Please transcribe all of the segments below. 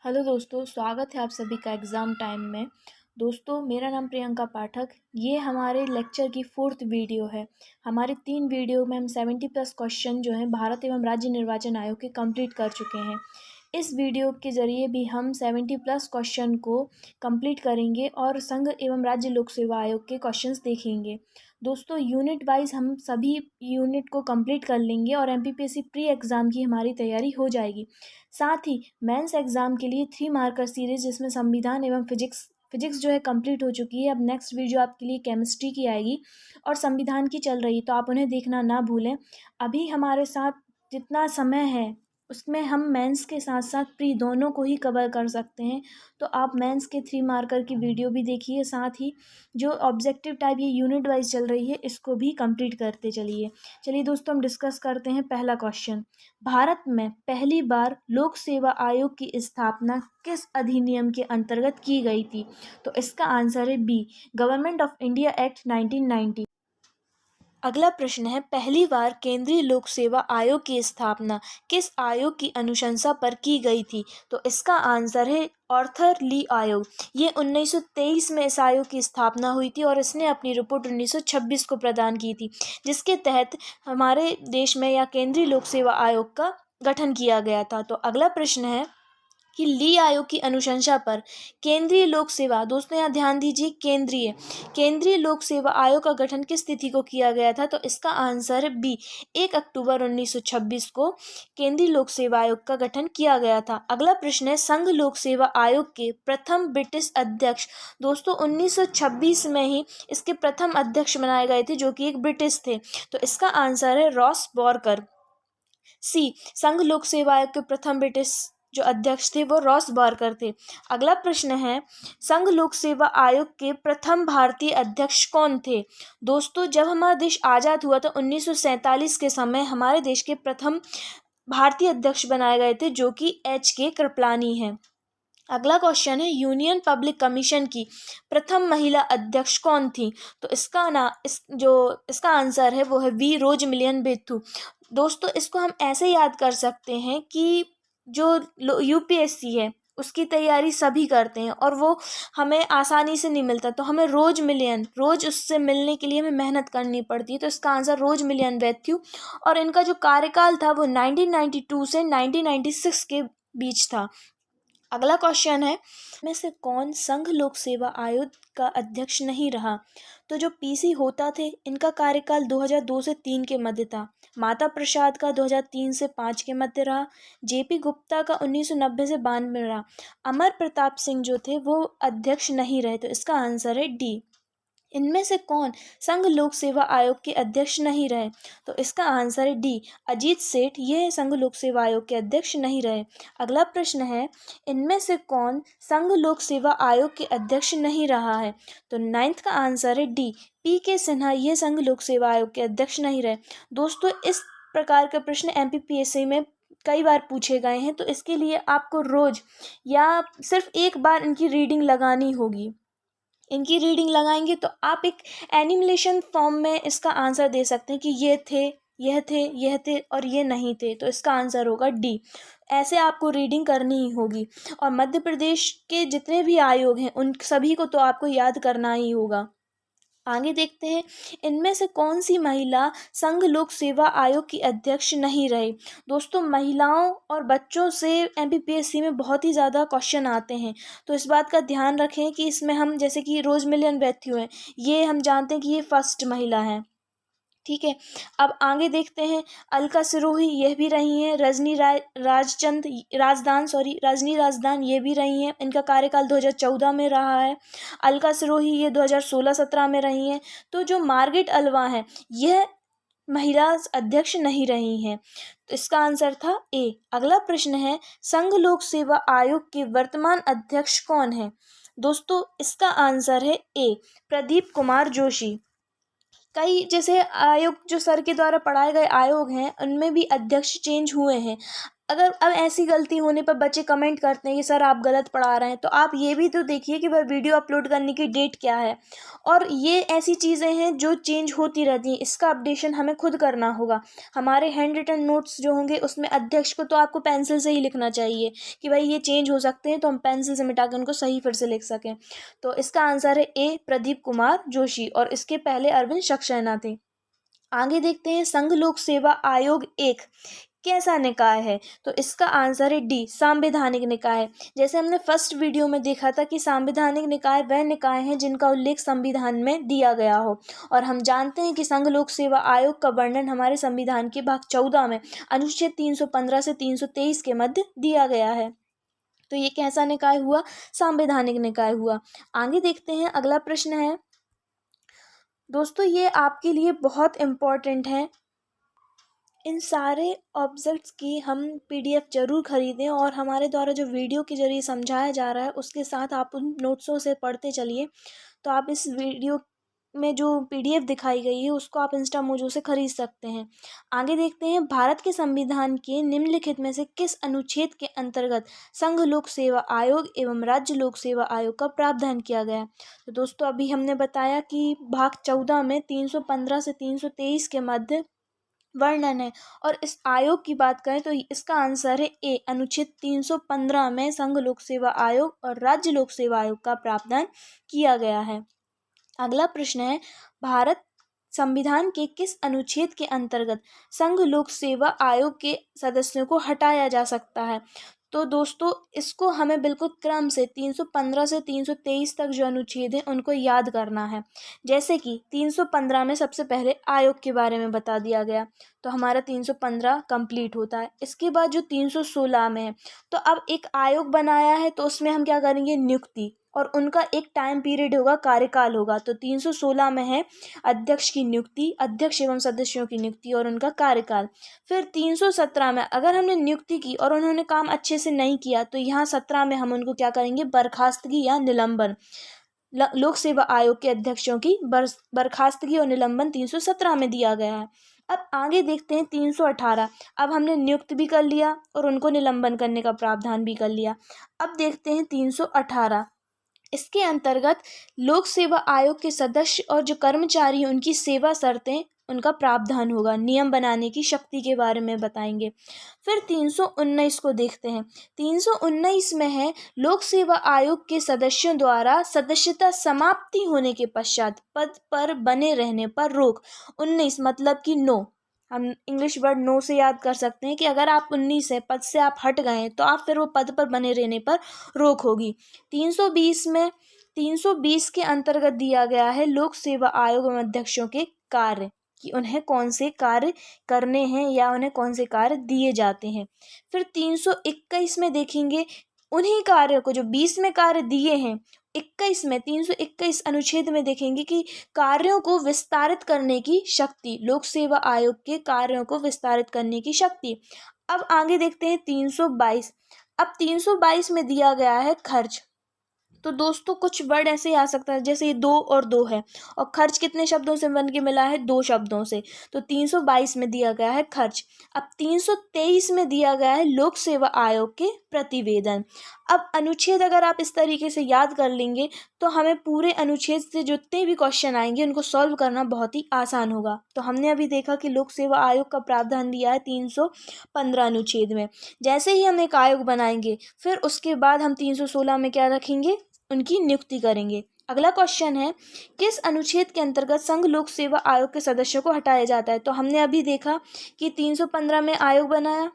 Hello दोस्तों, स्वागत है आप सभी का एग्ज़ाम टाइम में। दोस्तों, मेरा नाम प्रियंका पाठक। ये हमारे लेक्चर की 4th वीडियो है। हमारे 3 वीडियो में हम 70 प्लस क्वेश्चन जो हैं भारत एवं राज्य निर्वाचन आयोग के कंप्लीट कर चुके हैं। इस वीडियो के ज़रिए भी हम 70 प्लस क्वेश्चन को कंप्लीट करेंगे और संघ एवं राज्य लोक सेवा आयोग के क्वेश्चंस देखेंगे। दोस्तों, यूनिट वाइज हम सभी यूनिट को कंप्लीट कर लेंगे और एमपीपीएससी प्री एग्ज़ाम की हमारी तैयारी हो जाएगी। साथ ही मेंस एग्ज़ाम के लिए 3 मार्कर सीरीज़ जिसमें संविधान एवं फिजिक्स जो है कंप्लीट हो चुकी है। अब नेक्स्ट वीडियो आपके लिए केमिस्ट्री की आएगी और संविधान की चल रही है, तो आप उन्हें देखना ना भूलें। अभी हमारे साथ जितना समय है उसमें हम मेंस के साथ साथ प्री दोनों को ही कवर कर सकते हैं। तो आप मेंस के 3 मार्कर की वीडियो भी देखिए, साथ ही जो ऑब्जेक्टिव टाइप ये यूनिट वाइज चल रही है इसको भी कंप्लीट करते चलिए दोस्तों, हम डिस्कस करते हैं पहला क्वेश्चन। भारत में पहली बार लोक सेवा आयोग की स्थापना किस अधिनियम के अंतर्गत की गई थी? तो इसका आंसर है B, Government of India Act 1990। अगला प्रश्न है, पहली बार केंद्रीय लोक सेवा आयोग की स्थापना किस आयोग की अनुशंसा पर की गई थी? तो इसका आंसर है आर्थर ली आयोग। ये 1923 में इस आयोग की स्थापना हुई थी और इसने अपनी रिपोर्ट 1926 को प्रदान की थी, जिसके तहत हमारे देश में या केंद्रीय लोक सेवा आयोग का गठन किया गया था। तो अगला प्रश्न है कि ली आयोग की अनुशंसा पर केंद्रीय लोक सेवा, दोस्तों यहाँ ध्यान दीजिए, केंद्रीय लोक सेवा आयोग का गठन किस तिथि को किया गया था? तो इसका आंसर है बी, 1 अक्टूबर 1926 को केंद्रीय लोक सेवा आयोग का गठन किया गया था। अगला प्रश्न है, संघ लोक सेवा आयोग के प्रथम ब्रिटिश अध्यक्ष, दोस्तों 1926 में ही इसके प्रथम अध्यक्ष बनाए गए थे, जो कि एक ब्रिटिश थे। तो इसका आंसर है रॉस बॉरकर। सी, संघ लोक सेवा आयोग के प्रथम ब्रिटिश जो अध्यक्ष थे वो रॉस बॉरकर थे। अगला प्रश्न है, संघ लोक सेवा आयोग के प्रथम भारतीय अध्यक्ष कौन थे? दोस्तों, जब हमारा देश आज़ाद हुआ था 1947 के समय हमारे देश के प्रथम भारतीय अध्यक्ष बनाए गए थे, जो कि HK कृपलानी हैं। अगला क्वेश्चन है, यूनियन पब्लिक कमीशन की प्रथम महिला अध्यक्ष कौन थी? तो इसका आंसर है वो है वी, रोज मिलियन बेथू। दोस्तों, इसको हम ऐसे याद कर सकते हैं कि जो यूपीएससी है उसकी तैयारी सभी करते हैं और वो हमें आसानी से नहीं मिलता, तो हमें रोज उससे मिलने के लिए हमें मेहनत करनी पड़ती है। तो इसका आंसर रोज मिलियन बेथ्यू, और इनका जो कार्यकाल था वो 1992 से 1996 के बीच था। अगला क्वेश्चन है, में से कौन संघ लोक सेवा आयोग का अध्यक्ष नहीं रहा? तो जो पीसी होता थे इनका कार्यकाल 2002 से 3 के मध्य था। माता प्रसाद का 2003 से 5 के मध्य रहा। जेपी गुप्ता का 1990 से 92 में रहा। अमर प्रताप सिंह जो थे वो अध्यक्ष नहीं रहे। तो इसका आंसर है डी। इनमें से कौन संघ लोक सेवा आयोग के अध्यक्ष नहीं रहे? तो इसका आंसर है डी, अजीत सेठ, ये संघ लोक सेवा आयोग के अध्यक्ष नहीं रहे। अगला प्रश्न है, इनमें से कौन संघ लोक सेवा आयोग के अध्यक्ष नहीं रहा है? तो 9th का आंसर है डी, PK सिन्हा, ये संघ लोक सेवा आयोग के अध्यक्ष नहीं रहे। दोस्तों, इस प्रकार के प्रश्न एमपीपीएससी में कई बार पूछे गए हैं, तो इसके लिए आपको रोज या सिर्फ एक बार इनकी रीडिंग लगानी होगी। इनकी रीडिंग लगाएंगे तो आप एक एनिमेशन फॉर्म में इसका आंसर दे सकते हैं कि ये थे, यह थे और ये नहीं थे। तो इसका आंसर होगा डी। ऐसे आपको रीडिंग करनी ही होगी। और मध्य प्रदेश के जितने भी आयोग हैं उन सभी को तो आपको याद करना ही होगा। आगे देखते हैं, इनमें से कौन सी महिला संघ लोक सेवा आयोग की अध्यक्ष नहीं रही? दोस्तों, महिलाओं और बच्चों से एमपीपीएससी में बहुत ही ज़्यादा क्वेश्चन आते हैं, तो इस बात का ध्यान रखें कि इसमें हम जैसे कि रोज मिलियन बेथ्यू हैं, ये हम जानते हैं कि ये फर्स्ट महिला हैं। ठीक है, अब आगे देखते हैं, अलका सिरोही ये भी रही हैं। रजनी राजदान ये भी रही हैं। इनका कार्यकाल 2014 में रहा है। अलका सिरोही ये 2016-17 में रही हैं। तो जो मार्गरेट अल्वा हैं यह महिला अध्यक्ष नहीं रही हैं। तो इसका आंसर था ए। अगला प्रश्न है, संघ लोक सेवा आयोग के वर्तमान अध्यक्ष कौन है? दोस्तों, इसका आंसर है ए, प्रदीप कुमार जोशी। कई जैसे आयोग जो सर के द्वारा पढ़ाए गए आयोग हैं उनमें भी अध्यक्ष चेंज हुए हैं। अगर अब ऐसी गलती होने पर बच्चे कमेंट करते हैं कि सर आप गलत पढ़ा रहे हैं, तो आप ये भी तो देखिए कि वह वीडियो अपलोड करने की डेट क्या है। और ये ऐसी चीज़ें हैं जो चेंज होती रहती हैं, इसका अपडेशन हमें खुद करना होगा। हमारे हैंड रिटन नोट्स जो होंगे उसमें अध्यक्ष को तो आपको पेंसिल से ही लिखना चाहिए कि भाई ये चेंज हो सकते हैं, तो हम पेंसिल से मिटा के उनको सही फिर से लिख सकें। तो इसका आंसर है ए, प्रदीप कुमार जोशी, और इसके पहले अरविंद सक्सेना थे। आगे देखते हैं, संघ लोक सेवा आयोग एक कैसा निकाय है? तो इसका आंसर है डी, संवैधानिक निकाय। जैसे हमने फर्स्ट वीडियो में देखा था कि संवैधानिक निकाय वह निकाय हैं जिनका उल्लेख संविधान में दिया गया हो, और हम जानते हैं कि संघ लोक सेवा आयोग का वर्णन हमारे संविधान के भाग 14 में अनुच्छेद 315 से 323 के मध्य दिया गया है। तो ये कैसा निकाय हुआ? संवैधानिक निकाय हुआ। आगे देखते हैं, अगला प्रश्न है दोस्तों, ये आपके लिए बहुत इम्पोर्टेंट है। इन सारे ऑब्जेक्ट्स की हम पीडीएफ ज़रूर ख़रीदें, और हमारे द्वारा जो वीडियो के ज़रिए समझाया जा रहा है उसके साथ आप उन नोट्सों से पढ़ते चलिए। तो आप इस वीडियो में जो पीडीएफ दिखाई गई है उसको आप इंस्टा मोजो से ख़रीद सकते हैं। आगे देखते हैं, भारत के संविधान के निम्नलिखित में से किस अनुच्छेद के अंतर्गत संघ लोक सेवा आयोग एवं राज्य लोक सेवा आयोग का प्रावधान किया गया है? तो दोस्तों अभी हमने बताया कि भाग 14 में 315 से 323 के मध्य वर्णन है, और इस आयोग की बात करें तो इसका आंसर है ए, अनुच्छेद 315 में संघ लोक सेवा आयोग और राज्य लोक सेवा आयोग का प्रावधान किया गया है। अगला प्रश्न है, भारत संविधान के किस अनुच्छेद के अंतर्गत संघ लोक सेवा आयोग के सदस्यों को हटाया जा सकता है? तो दोस्तों इसको हमें बिल्कुल क्रम से 315 से 323 तक जो अनुच्छेद हैं उनको याद करना है। जैसे कि 315 में सबसे पहले आयोग के बारे में बता दिया गया, तो हमारा 315 कंप्लीट होता है। इसके बाद जो 316 में है, तो अब एक आयोग बनाया है तो उसमें हम क्या करेंगे? नियुक्ति, और उनका एक टाइम पीरियड होगा, कार्यकाल होगा। तो 316 में है अध्यक्ष की नियुक्ति, अध्यक्ष एवं सदस्यों की नियुक्ति और उनका कार्यकाल। फिर 317 में अगर हमने नियुक्ति की और उन्होंने काम अच्छे से नहीं किया, तो यहाँ 17 में हम उनको क्या करेंगे? बर्खास्तगी या निलंबन। लोक सेवा आयोग के अध्यक्षों की बर्खास्तगी और निलंबन 317 में दिया गया है। अब आगे देखते हैं 318। अब हमने नियुक्त भी कर लिया और उनको निलंबन करने का प्रावधान भी कर लिया। अब देखते हैं 318। इसके अंतर्गत लोक सेवा आयोग के सदस्य और जो कर्मचारी हैं उनकी सेवा शर्तें, उनका प्रावधान होगा। नियम बनाने की शक्ति के बारे में बताएंगे। फिर 319 को देखते हैं। 319 में है लोक सेवा आयोग के सदस्यों द्वारा सदस्यता समाप्ति होने के पश्चात पद पर बने रहने पर रोक। 19 मतलब कि नो, हम इंग्लिश वर्ड नो से याद कर सकते हैं कि अगर आप 19 है पद से आप हट गए तो आप फिर वो पद पर बने रहने पर रोक होगी। 320 के अंतर्गत दिया गया है लोक सेवा आयोग एवं अध्यक्षों के कार्य, कि उन्हें कौन से कार्य करने हैं या उन्हें कौन से कार्य दिए जाते हैं। फिर 321 में देखेंगे उन्हीं कार्यों को जो 20 में कार्य दिए हैं, 321 अनुच्छेद में देखेंगे कि कार्यों को विस्तारित करने की शक्ति, लोक सेवा आयोग के कार्यों को विस्तारित करने की शक्ति। अब आगे देखते हैं 322। अब 322 में दिया गया है खर्च। तो दोस्तों कुछ वर्ड ऐसे ही आ सकता है, जैसे ये 2 और 2 है, और खर्च कितने शब्दों से बन के मिला है? 2 शब्दों से। तो 322 में दिया गया है खर्च। अब 323 में दिया गया है लोक सेवा आयोग के प्रतिवेदन। अब अनुच्छेद अगर आप इस तरीके से याद कर लेंगे तो हमें पूरे अनुच्छेद से जितने भी क्वेश्चन आएंगे उनको सॉल्व करना बहुत ही आसान होगा। तो हमने अभी देखा कि लोक सेवा आयोग का प्रावधान दिया है 315 अनुच्छेद में। जैसे ही हम एक आयोग बनाएंगे फिर उसके बाद हम 316 में क्या रखेंगे? उनकी नियुक्ति करेंगे। अगला क्वेश्चन है, किस अनुच्छेद के अंतर्गत संघ लोक सेवा आयोग के सदस्यों को हटाया जाता है? तो हमने अभी देखा कि 315 में आयोग बनाया,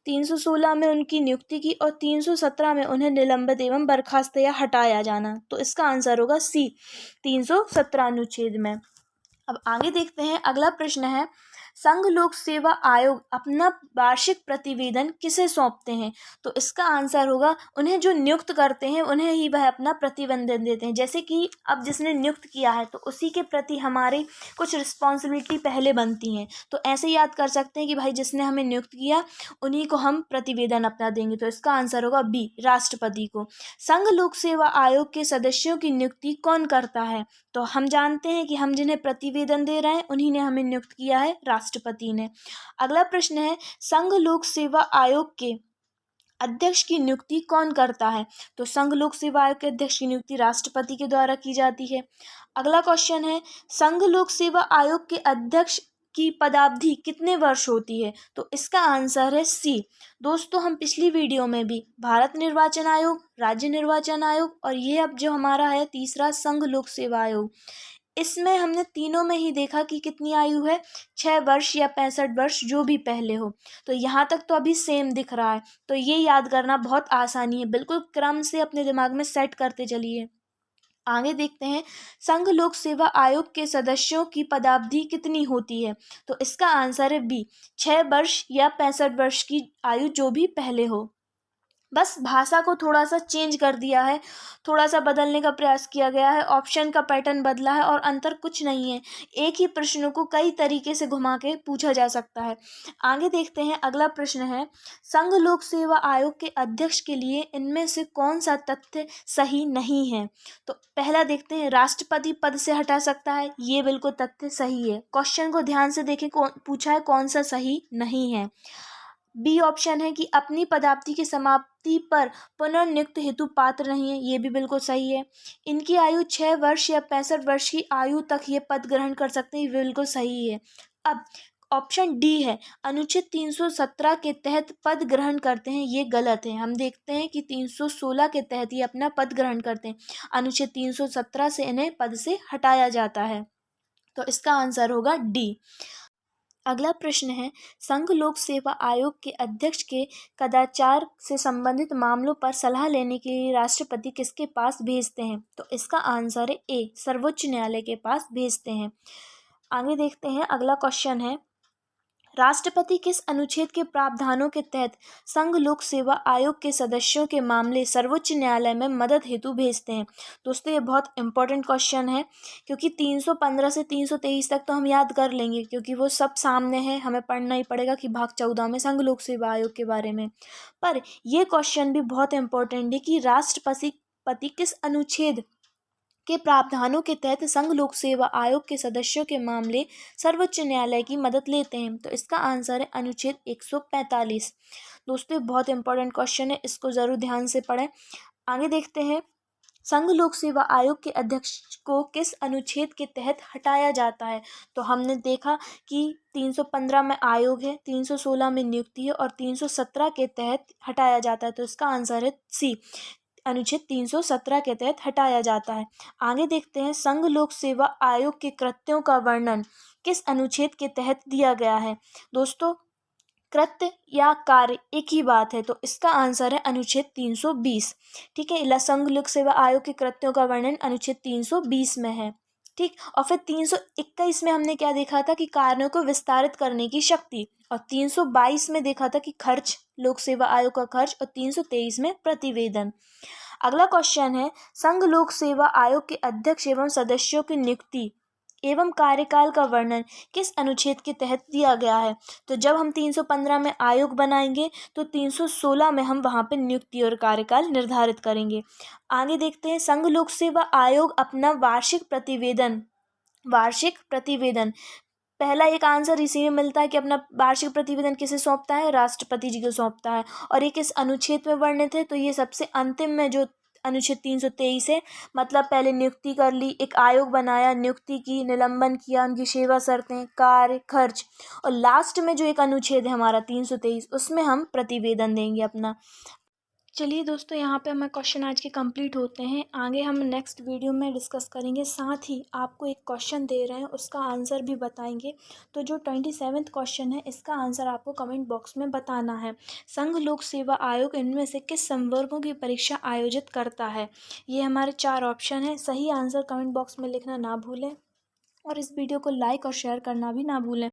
316 में उनकी नियुक्ति की और 317 में उन्हें निलंबित एवं बर्खास्त या हटाया जाना। तो इसका आंसर होगा सी, 317 अनुच्छेद में। अब आगे देखते हैं, अगला प्रश्न है, संघ लोक सेवा आयोग अपना वार्षिक प्रतिवेदन किसे सौंपते हैं? तो इसका आंसर होगा उन्हें जो नियुक्त करते हैं उन्हें ही वह अपना प्रतिवेदन देते हैं। जैसे कि अब जिसने नियुक्त किया है तो उसी के प्रति हमारी कुछ रिस्पॉन्सिबिलिटी पहले बनती हैं। तो ऐसे याद कर सकते हैं कि भाई जिसने हमें नियुक्त किया उन्हीं को हम प्रतिवेदन अपना देंगे। तो इसका आंसर होगा बी, राष्ट्रपति को। संघ लोक सेवा आयोग के सदस्यों की नियुक्ति कौन करता है? तो हम जानते हैं कि हम जिन्हें प्रतिवेदन दे रहे हैं उन्हीं ने हमें नियुक्त किया है, राष्ट्रपति ने। अगला प्रश्न है, संघ लोक सेवा आयोग के अध्यक्ष की नियुक्ति कौन करता है? तो संघ लोक सेवा आयोग के अध्यक्ष की नियुक्ति राष्ट्रपति के द्वारा की जाती है। अगला क्वेश्चन है, संघ लोक सेवा आयोग के अध्यक्ष की पदावधि कितने वर्ष होती है? तो इसका आंसर है सी। दोस्तों, हम पिछली वीडियो में भी भारत निर्वाचन आयोग, राज्य निर्वाचन आयोग और ये अब जो हमारा है तीसरा संघ लोक सेवा आयोग, इसमें हमने तीनों में ही देखा कि कितनी आयु है, 6 वर्ष या 65 वर्ष, जो भी पहले हो। तो यहाँ तक तो अभी सेम दिख रहा है, तो ये याद करना बहुत आसानी है, बिल्कुल क्रम से अपने दिमाग में सेट करते चलिए। आगे देखते हैं, संघ लोक सेवा आयोग के सदस्यों की पदावधि कितनी होती है? तो इसका आंसर है बी, 6 वर्ष या 65 वर्ष की आयु, जो भी पहले हो। बस भाषा को थोड़ा सा चेंज कर दिया है, थोड़ा सा बदलने का प्रयास किया गया है, ऑप्शन का पैटर्न बदला है और अंतर कुछ नहीं है। एक ही प्रश्न को कई तरीके से घुमा के पूछा जा सकता है। आगे देखते हैं, अगला प्रश्न है, संघ लोक सेवा आयोग के अध्यक्ष के लिए इनमें से कौन सा तथ्य सही नहीं है? तो पहला देखते हैं, राष्ट्रपति पद से हटा सकता है, ये बिल्कुल तथ्य सही है। क्वेश्चन को ध्यान से देखें, पूछा है कौन सा सही नहीं है। बी ऑप्शन है कि अपनी पदावधि की समाप्ति पर पुनर्नियुक्त हेतु पात्र नहीं है, ये भी बिल्कुल सही है। इनकी आयु 6 वर्ष या 65 वर्ष की आयु तक ये पद ग्रहण कर सकते हैं, ये बिल्कुल सही है। अब ऑप्शन डी है, अनुच्छेद 317 के तहत पद ग्रहण करते हैं, ये गलत है। हम देखते हैं कि 316 के तहत ये अपना पद ग्रहण करते हैं, अनुच्छेद 317 से इन्हें पद से हटाया जाता है। तो इसका आंसर होगा डी। अगला प्रश्न है, संघ लोक सेवा आयोग के अध्यक्ष के कदाचार से संबंधित मामलों पर सलाह लेने के लिए राष्ट्रपति किसके पास भेजते हैं? तो इसका आंसर है ए, सर्वोच्च न्यायालय के पास भेजते हैं। आगे देखते हैं, अगला क्वेश्चन है, राष्ट्रपति किस अनुच्छेद के प्रावधानों के तहत संघ लोक सेवा आयोग के सदस्यों के मामले सर्वोच्च न्यायालय में मदद हेतु भेजते हैं? दोस्तों, ये बहुत इंपॉर्टेंट क्वेश्चन है, क्योंकि 315 से 323 तक तो हम याद कर लेंगे, क्योंकि वो सब सामने है, हमें पढ़ना ही पड़ेगा कि भाग 14 में संघ लोक सेवा आयोग के बारे में। पर ये क्वेश्चन भी बहुत इंपॉर्टेंट है कि राष्ट्रपति किस अनुच्छेद के प्रावधानों के तहत संघ लोक सेवा आयोग के सदस्यों के मामले सर्वोच्च न्यायालय की मदद लेते हैं? तो इसका आंसर है अनुच्छेद 145। दोस्तों, बहुत इंपॉर्टेंट क्वेश्चन है, इसको ज़रूर ध्यान से पढ़ें। आगे देखते हैं, संघ लोक सेवा आयोग के अध्यक्ष को किस अनुच्छेद के तहत हटाया जाता है? तो हमने देखा कि 315 में आयोग है, 316 में नियुक्ति है और 317 के तहत हटाया जाता है। तो इसका आंसर है सी, अनुच्छेद 317 के तहत हटाया जाता है। आगे देखते हैं, संघ लोक सेवा आयोग के कृत्यों का वर्णन किस अनुच्छेद के तहत दिया गया है? दोस्तों, कृत्य या कार्य एक ही बात है, तो इसका आंसर है अनुच्छेद 320। ठीक है, संघ लोक सेवा आयोग के कृत्यों का वर्णन अनुच्छेद 320 में है। ठीक, और फिर 321 में हमने क्या देखा था कि कार्यों को विस्तारित करने की शक्ति, और 322 में देखा था कि खर्च, लोक सेवा आयोग का खर्च, और 323 में प्रतिवेदन। अगला क्वेश्चन है, संघ लोक सेवा आयोग के अध्यक्ष एवं सदस्यों की नियुक्ति एवं कार्यकाल का वर्णन किस अनुच्छेद के तहत दिया गया है? तो जब हम 315 में आयोग बनाएंगे तो 316 में हम वहाँ पे नियुक्ति और कार्यकाल निर्धारित करेंगे। आगे देखते हैं, संघ लोक सेवा आयोग अपना वार्षिक प्रतिवेदन, पहला एक आंसर इसी में मिलता है कि अपना वार्षिक प्रतिवेदन किसे सौंपता है? राष्ट्रपति जी को सौंपता है। और ये किस अनुच्छेद में वर्णित है? तो ये सबसे अंतिम में जो अनुच्छेद 323 है, मतलब पहले नियुक्ति कर ली, एक आयोग बनाया, नियुक्ति की, निलंबन किया, उनकी सेवा शर्तें, कार्य, खर्च, और लास्ट में जो एक अनुच्छेद है हमारा 323, उसमें हम प्रतिवेदन देंगे अपना। चलिए दोस्तों, यहाँ पे हमारे क्वेश्चन आज के कंप्लीट होते हैं। आगे हम नेक्स्ट वीडियो में डिस्कस करेंगे, साथ ही आपको एक क्वेश्चन दे रहे हैं, उसका आंसर भी बताएंगे। तो जो 27वां क्वेश्चन है, इसका आंसर आपको कमेंट बॉक्स में बताना है। संघ लोक सेवा आयोग इनमें से किस संवर्गों की परीक्षा आयोजित करता है? ये हमारे 4 ऑप्शन हैं। सही आंसर कमेंट बॉक्स में लिखना ना भूलें और इस वीडियो को लाइक और शेयर करना भी ना भूलें।